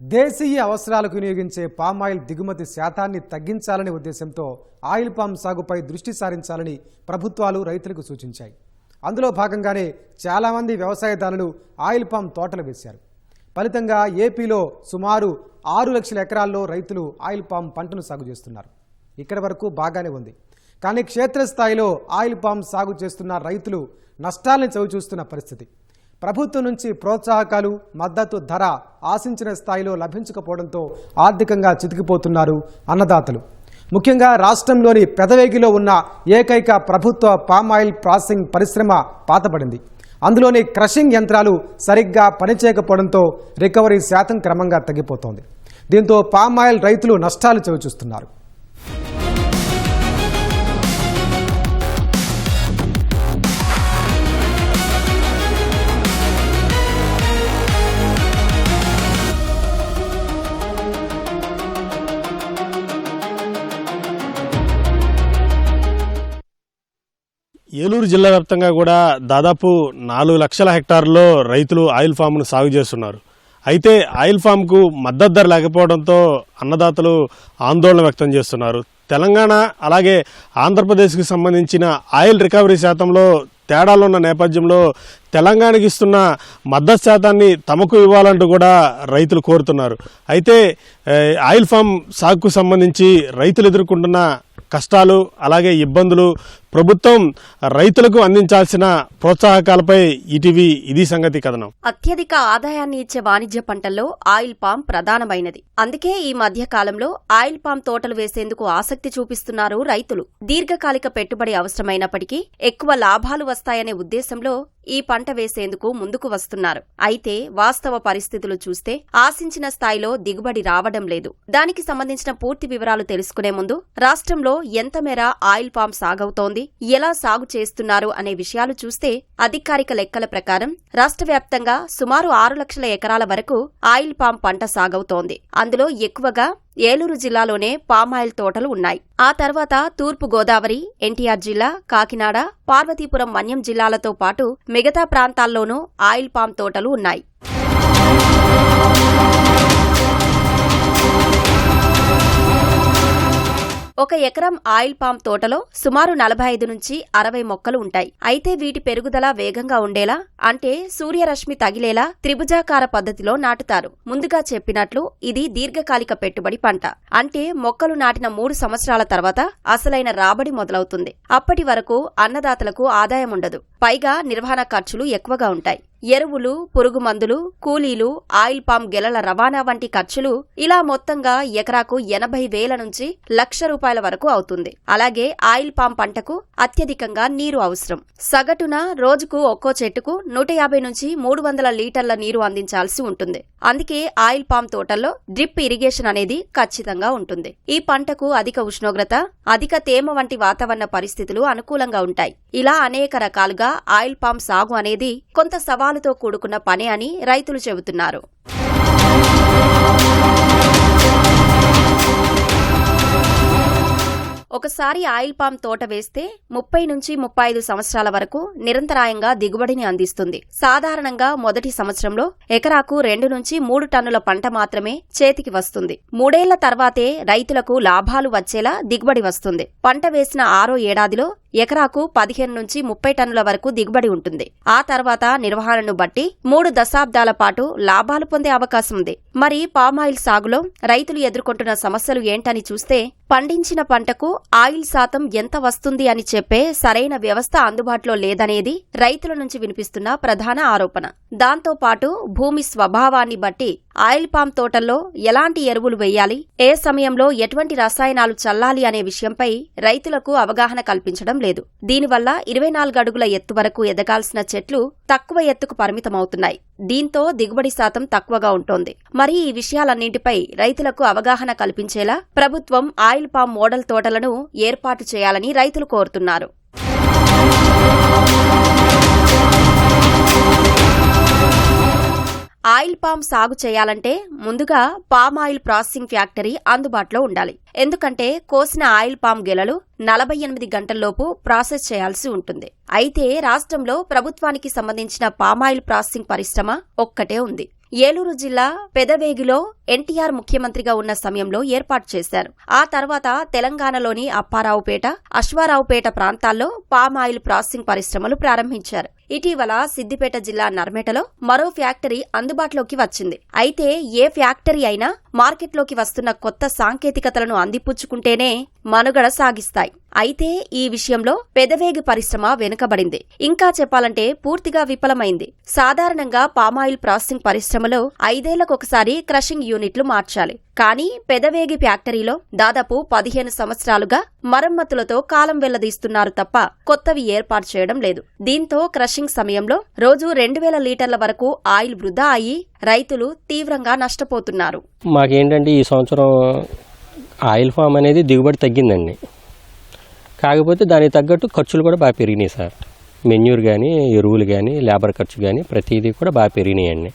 దేశీయ అవసరాలకు వినియోగించే పామాయిల్ దిగుమతి శాతాన్ని తగ్గించాలనే ఉద్దేశంతో ఆయిల్ పామ్ సాగుపై దృష్టి సారించాలని ప్రభుత్వాలు రైతులకు సూచించాయి. అందులో భాగంగానే చాలామంది వ్యవసాయదారులు ఆయిల్ పామ్ తోటలు వేశారు. ఫలితంగా ఏపీలో సుమారు 6 లక్షల ఎకరాల్లో రైతులు ఆయిల్ పామ్ పంటను సాగు చేస్తున్నారు. ఇక్కడి వరకు బాగానే ఉంది. కానీ క్షేత్రస్థాయిలో ఆయిల్ పామ్ సాగు చేస్తున్న రైతులు నష్టాలను చవిచూస్తున్న పరిస్థితి. ప్రభుత్వం నుంచి ప్రోత్సాహకాలు, మద్దతు ధర ఆశించిన స్థాయిలో లభించకపోవడంతో ఆర్థికంగా చితికిపోతున్నారు అన్నదాతలు. ముఖ్యంగా రాష్ట్రంలోని పెదవేగిలో ఉన్న ఏకైక ప్రభుత్వ పామాయిల్ ప్రాసెసింగ్ పరిశ్రమ పాతపడింది. అందులోని క్రషింగ్ యంత్రాలు సరిగ్గా పనిచేయకపోవడంతో రికవరీ శాతం క్రమంగా తగ్గిపోతోంది. దీంతో పామాయిల్ రైతులు నష్టాలు చవిచూస్తున్నారు. ఏలూరు జిల్లా వ్యాప్తంగా కూడా దాదాపు 4 లక్షల హెక్టార్లలో రైతులు ఆయిల్ ఫామ్ను సాగు చేస్తున్నారు. అయితే ఆయిల్ ఫామ్కు మద్దతు ధర లేకపోవడంతో అన్నదాతలు ఆందోళన వ్యక్తం చేస్తున్నారు. తెలంగాణ అలాగే ఆంధ్రప్రదేశ్కి సంబంధించిన ఆయిల్ రికవరీ శాతంలో తేడాలున్న నేపథ్యంలో తెలంగాణకి ఇస్తున్న మద్దతు శాతాన్ని తమకు ఇవ్వాలంటూ కూడా రైతులు కోరుతున్నారు. అయితే ఆయిల్ ఫామ్ సాగుకు సంబంధించి రైతులు ఎదుర్కొంటున్న కష్టాలు అలాగే ఇబ్బందులు, ప్రభుత్వం రైతులకు అందించాల్సిన ప్రోత్సాహకాలపై ఈటీవీ ఇది సంగతి కథనం. అత్యధిక ఆదాయాన్ని ఇచ్చే వాణిజ్య పంటల్లో ఆయిల్ పామ్ ప్రధానమైనది. అందుకే ఈ మధ్య కాలంలో ఆయిల్ పామ్ తోటలు వేసేందుకు ఆసక్తి చూపిస్తున్నారు రైతులు. దీర్ఘకాలిక పెట్టుబడి అవసరమైనప్పటికీ ఎక్కువ లాభాలు వస్తాయనే ఉద్దేశంలో ఈ పంట వేసేందుకు ముందుకు వస్తున్నారు. అయితే వాస్తవ పరిస్థితులు చూస్తే ఆశించిన స్థాయిలో దిగుబడి రావడం లేదు. దానికి సంబంధించిన పూర్తి వివరాలు తెలుసుకునే ముందు రాష్ట్రంలో ఎంత మేర ఆయిల్ పామ్ సాగవుతోంది, ఎలా సాగు చేస్తున్నారు అనే విషయాలు చూస్తే అధికారిక లెక్కల ప్రకారం రాష్ట్ర వ్యాప్తంగా సుమారు 6 లక్షల ఎకరాల వరకు ఆయిల్ పామ్ పంట సాగవుతోంది. అందులో ఎక్కువగా ఏలూరు జిల్లాలోనే పామాయిల్ తోటలు ఉన్నాయి. ఆ తర్వాత తూర్పు గోదావరి, ఎన్టీఆర్ జిల్లా, కాకినాడ, పార్వతీపురం, మన్యం జిల్లాలతో పాటు మిగతా ప్రాంతాల్లోనూ ఆయిల్ పామ్ తోటలు ఉన్నాయి. ఒక ఎకరం ఆయిల్ పామ్ తోటలో సుమారు 45 నుంచి 60 మొక్కలు ఉంటాయి. అయితే వీటి పెరుగుదల వేగంగా ఉండేలా, అంటే సూర్యరశ్మి తగిలేలా త్రిభుజాకార పద్ధతిలో నాటుతారు. ముందుగా చెప్పినట్లు ఇది దీర్ఘకాలిక పెట్టుబడి పంట. అంటే మొక్కలు నాటిన 3 సంవత్సరాల తర్వాత అసలైన రాబడి మొదలవుతుంది. అప్పటి వరకు అన్నదాతలకు ఆదాయం ఉండదు. పైగా నిర్వహణ ఖర్చులు ఎక్కువగా ఉంటాయి. ఎరువులు, పురుగు మందులు, కూలీలు, ఆయిల్ పామ్ గెలల రవాణా వంటి ఖర్చులు ఇలా మొత్తంగా ఎకరాకు 80,000 నుంచి ₹1,00,000 వరకు అవుతుంది. అలాగే ఆయిల్ పామ్ పంటకు అత్యధికంగా నీరు అవసరం. సగటున రోజుకు ఒక్కో చెట్టుకు 150 నుంచి 300 లీటర్ల నీరు అందించాల్సి ఉంటుంది. అందుకే ఆయిల్ పామ్ తోటల్లో డ్రిప్ ఇరిగేషన్ అనేది ఖచ్చితంగా ఉంటుంది. ఈ పంటకు అధిక ఉష్ణోగ్రత, అధిక తేమ వంటి వాతావరణ పరిస్థితులు అనుకూలంగా ఉంటాయి. ఇలా అనేక రకాలుగా ఆయిల్ పామ్ సాగు అనేది కొంత సవాలుతో కూడుకున్న పని అని రైతులు చెబుతున్నారు. ఒకసారి ఆయిల్ పామ్ తోట వేస్తే 30 నుంచి 35 సంవత్సరాల వరకు నిరంతరాయంగా దిగుబడిని అందిస్తుంది. సాధారణంగా మొదటి సంవత్సరంలో ఎకరాకు 2 నుంచి 3 టన్నుల పంట మాత్రమే చేతికి వస్తుంది. 3 ఏళ్ల తర్వాతే రైతులకు లాభాలు వచ్చేలా దిగుబడి వస్తుంది. పంట వేసిన 6వ ఏడాదిలో ఎకరాకు 15 నుంచి 30 టన్నుల వరకు దిగుబడి ఉంటుంది. ఆ తర్వాత నిర్వహణను బట్టి 3 దశాబ్దాల పాటు లాభాలు పొందే అవకాశం ఉంది. మరి పామాయిల్ సాగులో రైతులు ఎదుర్కొంటున్న సమస్యలు ఏంటని చూస్తే, పండించిన పంటకు ఆయిల్ శాతం ఎంత వస్తుంది అని చెప్పే సరైన వ్యవస్థ అందుబాటులో లేదనేది రైతుల నుంచి వినిపిస్తున్న ప్రధాన ఆరోపణ. దాంతోపాటు భూమి స్వభావాన్ని బట్టి ఆయిల్ పామ్ తోటల్లో ఎలాంటి ఎరువులు వేయాలి, ఏ సమయంలో ఎటువంటి రసాయనాలు చల్లాలి అనే విషయంపై రైతులకు అవగాహన కల్పించడం లేదు. దీనివల్ల 24 అడుగుల ఎత్తు వరకు ఎదగాల్సిన చెట్లు తక్కువ ఎత్తుకు పరిమితమవుతున్నాయి. దీంతో దిగుబడి శాతం తక్కువగా ఉంటోంది. మరి ఈ విషయాలన్నింటిపై రైతులకు అవగాహన కల్పించేలా ప్రభుత్వం ఆయిల్ పామ్ మోడల్ తోటలను ఏర్పాటు చేయాలని రైతులు కోరుతున్నారు. ఆయిల్ పామ్ సాగు చేయాలంటే ముందుగా పామ్ ఆయిల్ ప్రాసెసింగ్ ఫ్యాక్టరీ అందుబాటులో ఉండాలి. ఎందుకంటే కోసిన ఆయిల్ పామ్ గెలలు 48 గంటల్లోపు ప్రాసెస్ చేయాల్సి ఉంటుంది. అయితే రాష్ట్రంలో ప్రభుత్వానికి సంబంధించిన పామాయిల్ ప్రాసెసింగ్ పరిశ్రమ ఒక్కటే ఉంది. ఏలూరు జిల్లా పెదవేగిలో ఎన్టీఆర్ ముఖ్యమంత్రిగా ఉన్న సమయంలో ఏర్పాటు చేశారు. ఆ తర్వాత తెలంగాణలోని అప్పారావుపేట, అశ్వారావుపేట ప్రాంతాల్లో పామాయిల్ ప్రాసెసింగ్ పరిశ్రమలు ప్రారంభించారు. ఇటీవల సిద్దిపేట జిల్లా నర్మేటలో మరో ఫ్యాక్టరీ అందుబాటులోకి వచ్చింది. అయితే ఏ ఫ్యాక్టరీ అయినా మార్కెట్లోకి వస్తున్న కొత్త సాంకేతికతలను అందిపుచ్చుకుంటేనే మనుగడ సాగిస్తాయి. అయితే ఈ విషయంలో పెదవేగి పరిశ్రమ వెనుకబడింది. ఇంకా చెప్పాలంటే పూర్తిగా విఫలమైంది. సాధారణంగా పామాయిల్ ప్రాసెసింగ్ పరిశ్రమలో 5 ఏళ్లకొకసారి క్రషింగ్ యూనిట్లు మార్చాలి. కానీ పెదవేగి ఫ్యాక్టరీలో దాదాపు 15 సంవత్సరాలుగా మరమ్మతులతో కాలం వెళ్లదీస్తున్నారు తప్ప కొత్తవి ఏర్పాటు చేయడం లేదు. దీంతో క్రషింగ్ సమయంలో రోజు 2000 లీటర్ల వరకు ఆయిల్ వృధా అయ్యి రైతులు తీవ్రంగా నష్టపోతున్నారు. మాకేంటంటే ఈ సంవత్సరం ఆయిల్ ఫామ్ అనేది దిగుబడి తగ్గిందండి. కాకపోతే దానికి తగ్గట్టు ఖర్చులు కూడా బాగా పెరిగినాయి సార్. మెన్యూర్ కానీ, ఎరువులు కానీ, లేబర్ ఖర్చు కానీ ప్రతిదీ కూడా బాగా పెరిగినాయండి.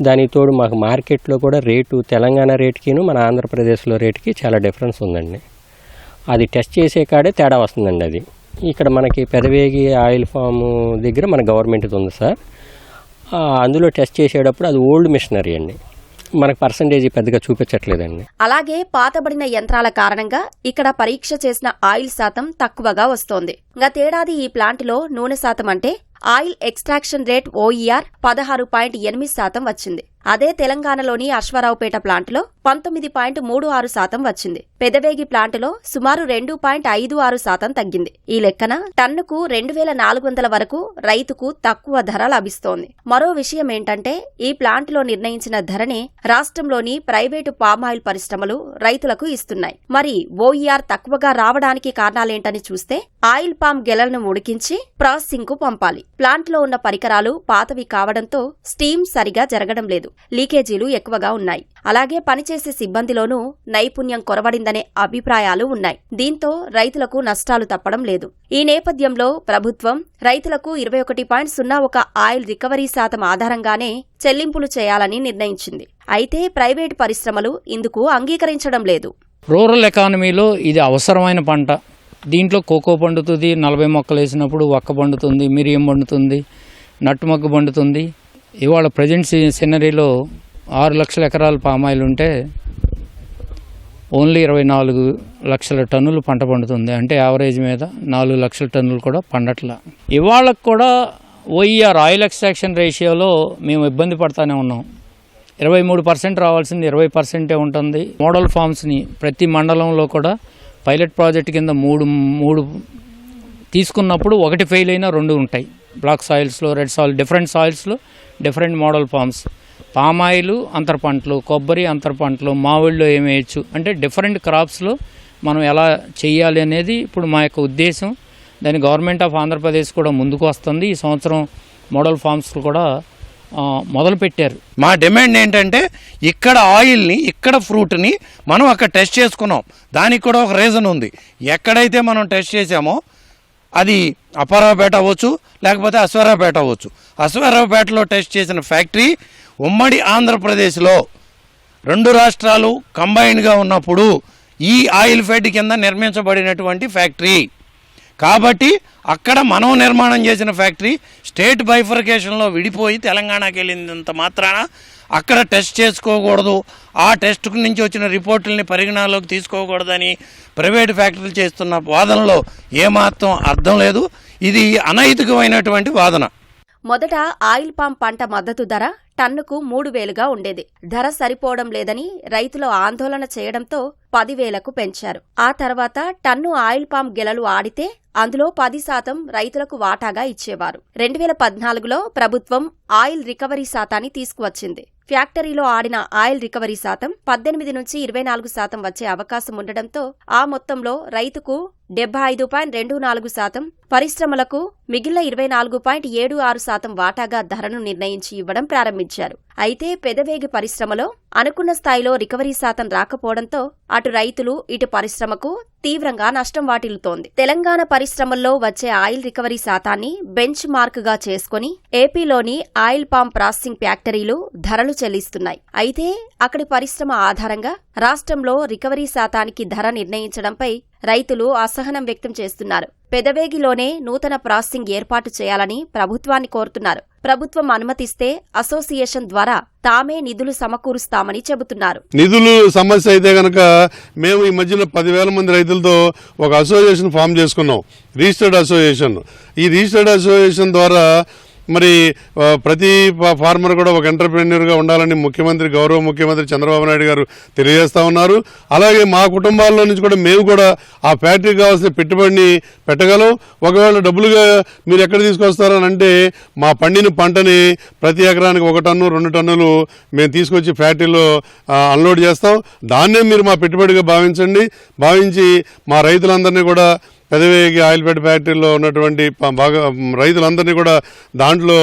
దానికి తోడు మాకు మార్కెట్లో కూడా రేటు తెలంగాణ రేటుకిను మన ఆంధ్రప్రదేశ్లో రేటుకి చాలా డిఫరెన్స్ ఉందండి. అది టెస్ట్ చేసే కాడే తేడా వస్తుందండి. అది ఇక్కడ మనకి పెదవేగి ఆయిల్ ఫామ్ దగ్గర మన గవర్నమెంట్ది ఉంది సార్. అందులో టెస్ట్ చేసేటప్పుడు అది ఓల్డ్ మిషనరీ అండి. మనకు పర్సంటేజ్ పెద్దగా చూపించట్లేదండి. అలాగే పాతబడిన యంత్రాల కారణంగా ఇక్కడ పరీక్ష చేసిన ఆయిల్ శాతం తక్కువగా వస్తోంది. గతేడాది ఈ ప్లాంటులో నూనె శాతం అంటే ఆయిల్ ఎక్స్ట్రాక్షన్ రేట్ OER 16.8% వచ్చింది. అదే తెలంగాణలోని అశ్వారావుపేట ప్లాంటులో 19.36% వచ్చింది. పెదవేగి ప్లాంటులో సుమారు 2.56% తగ్గింది. ఈ లెక్కన టన్నుకు 2400 వరకు రైతుకు తక్కువ ధర లభిస్తోంది. మరో విషయం ఏంటంటే ఈ ప్లాంటులో నిర్ణయించిన ధరనే రాష్ట్రంలోని ప్రైవేటు పామాయిల్ పరిశ్రమలు రైతులకు ఇస్తున్నాయి. మరి OER తక్కువగా రావడానికి కారణాలేంటని చూస్తే ఆయిల్ పామ్ గెలలను ఉడికించి ప్రాసెసింగ్ కు పంపాలి. ప్లాంట్లో ఉన్న పరికరాలు పాతవి కావడంతో స్టీమ్ సరిగా జరగడం లేదు. లీకేజీలు ఎక్కువగా ఉన్నాయి. అలాగే పనిచేసే సిబ్బందిలోనూ నైపుణ్యం కొరవడిందనే అభిప్రాయాలు ఉన్నాయి. దీంతో రైతులకు నష్టాలు తప్పడం లేదు. ఈ నేపథ్యంలో ప్రభుత్వం రైతులకు 21.01 ఆయిల్ రికవరీ శాతం ఆధారంగానే చెల్లింపులు చేయాలని నిర్ణయించింది. అయితే ప్రైవేటు పరిశ్రమలు ఇందుకు అంగీకరించడం లేదు. రూరల్ ఎకానమీలో ఇది అవసరమైన పంట. దీంట్లో కోకో పండుతుంది, 40 మొక్కలు వేసినప్పుడు వక్క పండుతుంది, మిరియం పండుతుంది, నట్టు మొగ్గ పండుతుంది. ఇవాళ ప్రజెంట్ సినరీలో 6 లక్షల ఎకరాల పామాయిల్ ఉంటే ఓన్లీ 24 లక్షల టన్నులు పంట పండుతుంది. అంటే యావరేజ్ మీద 4 లక్షల టన్నులు కూడా పండట్లా. ఇవాళకు కూడా OER ఆయిల్ ఎక్స్ట్రాక్షన్ రేషియోలో మేము ఇబ్బంది పడతానే ఉన్నాం. 23% రావాల్సింది 20% ఉంటుంది. మోడల్ ఫామ్స్ని ప్రతి మండలంలో కూడా పైలట్ ప్రాజెక్ట్ కింద మూడు తీసుకున్నప్పుడు ఒకటి ఫెయిల్ అయినా 2 ఉంటాయి. బ్లాక్ సాయిల్స్లో, రెడ్ సాయిల్, డిఫరెంట్ సాయిల్స్లో డిఫరెంట్ మోడల్ ఫామ్స్. పామాయిల్ అంతర పంటలు, కొబ్బరి అంతర పంటలు, మామిడిలో ఏమేయచ్చు అంటే డిఫరెంట్ క్రాప్స్లో మనం ఎలా చేయాలి అనేది ఇప్పుడు మా యొక్క ఉద్దేశం. దాని గవర్నమెంట్ ఆఫ్ ఆంధ్రప్రదేశ్ కూడా ముందుకు వస్తుంది. ఈ సంవత్సరం మోడల్ ఫామ్స్ కూడా మొదలు పెట్టారు. మా డిమాండ్ ఏంటంటే ఇక్కడ ఆయిల్ని, ఇక్కడ ఫ్రూట్ని మనం అక్కడ టెస్ట్ చేసుకున్నాం. దానికి కూడా ఒక రీజన్ ఉంది. ఎక్కడైతే మనం టెస్ట్ చేసామో అది అప్పారావుపేట అవ్వచ్చు, లేకపోతే అశ్వారావుపేట అవ్వచ్చు. అశ్వారావుపేటలో టెస్ట్ చేసిన ఫ్యాక్టరీ ఉమ్మడి ఆంధ్రప్రదేశ్లో 2 రాష్ట్రాలు కంబైన్డ్గా ఉన్నప్పుడు ఈ ఆయిల్ ఫెడ్ కింద నిర్మించబడినటువంటి ఫ్యాక్టరీ. కాబట్టి అక్కడ మనం నిర్మాణం చేసిన ఫ్యాక్టరీ స్టేట్ బైఫర్కేషన్లో విడిపోయి తెలంగాణకి వెళ్ళినంత మాత్రాన అక్కడ టెస్ట్ చేసుకోకూడదు, ఆ టెస్ట్ నుంచి వచ్చిన రిపోర్టుల్ని పరిగణనలోకి తీసుకోకూడదని ప్రైవేట్ ఫ్యాక్టరీలు చేస్తున్న వాదనలో ఏమాత్రం అర్థం లేదు. ఇది అనైతికమైనటువంటి వాదన. మొదట ఆయిల్ పామ్ పంట మద్దతు ధర టన్నుకు 3,000గా ఉండేది. ధర సరిపోవడం లేదని రైతులు ఆందోళన చేయడంతో 10,000కు పెంచారు. ఆ తర్వాత టన్ను ఆయిల్ పామ్ గెలలు ఆడితే అందులో 10% రైతులకు వాటాగా ఇచ్చేవారు. 2014లో ప్రభుత్వం ఆయిల్ రికవరీ శాతాన్ని తీసుకువచ్చింది. ఫ్యాక్టరీలో ఆడిన ఆయిల్ రికవరీ శాతం 18 నుంచి 24% వచ్చే అవకాశం ఉండడంతో ఆ మొత్తంలో రైతుకు 75.24%, పరిశ్రమలకు మిగిలిన 24.76% వాటాగా ధరను నిర్ణయించి ఇవ్వడం ప్రారంభించారు. అయితే పెదవేగి పరిశ్రమలో అనుకున్న స్థాయిలో రికవరీ శాతం రాకపోవడంతో అటు రైతులు, ఇటు పరిశ్రమకు తీవ్రంగా నష్టం వాటిల్లుతోంది. తెలంగాణ పరిశ్రమల్లో వచ్చే ఆయిల్ రికవరీ శాతాన్ని బెంచ్ మార్క్ గా చేసుకుని ఏపీలోని ఆయిల్ పామ్ ప్రాసెసింగ్ ఫ్యాక్టరీలు ధరలు చెల్లిస్తున్నాయి. అయితే అక్కడి పరిశ్రమ ఆధారంగా రాష్ట్రంలో రికవరీ శాతానికి ధర నిర్ణయించడంపై రైతులు అసహనం వ్యక్తం చేస్తున్నారు. పెదవేగిలోనే నూతన ప్రాసెసింగ్ ఏర్పాటు చేయాలని ప్రభుత్వాన్ని కోరుతున్నారు. ప్రభుత్వం అనుమతిస్తే అసోసియేషన్ ద్వారా తామే నిధులు సమకూరుస్తామని చెబుతున్నారు. నిధులు సమస్య అయితే గనక మేము ఈ మధ్యన 10,000 మంది రైతులతో ఒక అసోసియేషన్ ఫామ్ చేసుకున్నాం, రిజిస్టర్డ్ అసోసియేషన్. ఈ రిజిస్టర్డ్ అసోసియేషన్ ద్వారా మరి ప్రతి ఫార్మర్ కూడా ఒక ఎంటర్ప్రెన్యూర్గా ఉండాలని గౌరవ ముఖ్యమంత్రి చంద్రబాబు నాయుడు గారు తెలియజేస్తా ఉన్నారు. అలాగే మా కుటుంబాల్లో నుంచి కూడా మేము కూడా ఆ ఫ్యాక్టరీకి కావాల్సిన పెట్టుబడిని పెట్టగలం. ఒకవేళ డబ్బులుగా మీరు ఎక్కడ తీసుకొస్తారని అంటే మా పండిన పంటని ప్రతి ఎకరానికి 1 టన్ను 2 టన్నులు మేము తీసుకొచ్చి ఫ్యాక్టరీలో అన్లోడ్ చేస్తాం. దాన్నే మీరు మా పెట్టుబడిగా భావించి మా రైతులందరినీ కూడా పెదవేగి ఆయిల్పేట ఫ్యాక్టరీలో ఉన్నటువంటి రైతులందరినీ కూడా దాంట్లో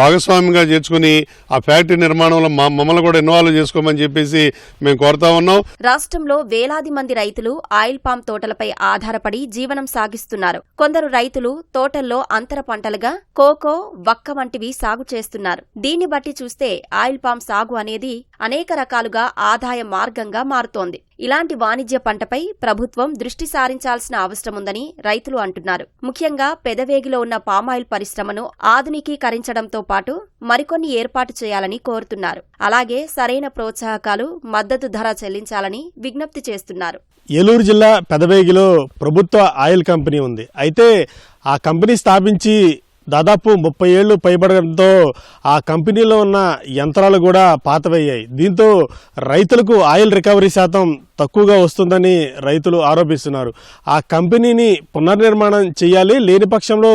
భాగస్వామ్యంగా చేర్చుకుని ఆ ఫ్యాక్టరీ నిర్మాణంలో మమ్మల్ని కూడా ఇన్వాల్వ్ చేసుకోమని చెప్పేసి మేము కోరుతా ఉన్నాం. రాష్ట్రంలో వేలాది మంది రైతులు ఆయిల్ పామ్ తోటలపై ఆధారపడి జీవనం సాగిస్తున్నారు. కొందరు రైతులు తోటల్లో అంతర పంటలుగా కోకో, వక్క వంటివి సాగు చేస్తున్నారు. దీన్ని బట్టి చూస్తే ఆయిల్ పామ్ సాగు అనేది అనేక రకాలుగా ఆదాయ మార్గంగా మారుతోంది. ఇలాంటి వాణిజ్య పంటపై ప్రభుత్వం దృష్టి సారించాల్సిన అవసరముందని రైతులు అంటున్నారు. ముఖ్యంగా పెదవేగిలో ఉన్న పామాయిల్ పరిశ్రమను ఆధునికీకరించడంతో పాటు మరికొన్ని ఏర్పాటు చేయాలని కోరుతున్నారు. అలాగే సరైన ప్రోత్సాహకాలు, మద్దతు ధర చెల్లించాలని విజ్ఞప్తి చేస్తున్నారు. ఏలూరు జిల్లా పెదవేగిలో ప్రభుత్వ ఆయిల్ కంపెనీ ఉంది. అయితే ఆ కంపెనీ స్థాపించి దాదాపు 30 ఏళ్లు పైబడడంతో ఆ కంపెనీలో ఉన్న యంత్రాలు కూడా పాతవయ్యాయి. దీంతో రైతులకు ఆయిల్ రికవరీ శాతం తక్కువగా వస్తుందని రైతులు ఆరోపిస్తున్నారు. ఆ కంపెనీని పునర్నిర్మాణం చేయాలి, లేని పక్షంలో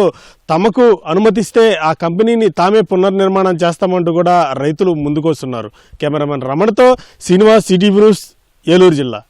తమకు అనుమతిస్తే ఆ కంపెనీని తామే పునర్నిర్మాణం చేస్తామంటూ కూడా రైతులు ముందుకొస్తున్నారు. కెమెరామెన్ రమణతో శ్రీనివాస్, సిటీ న్యూస్, ఏలూరు జిల్లా.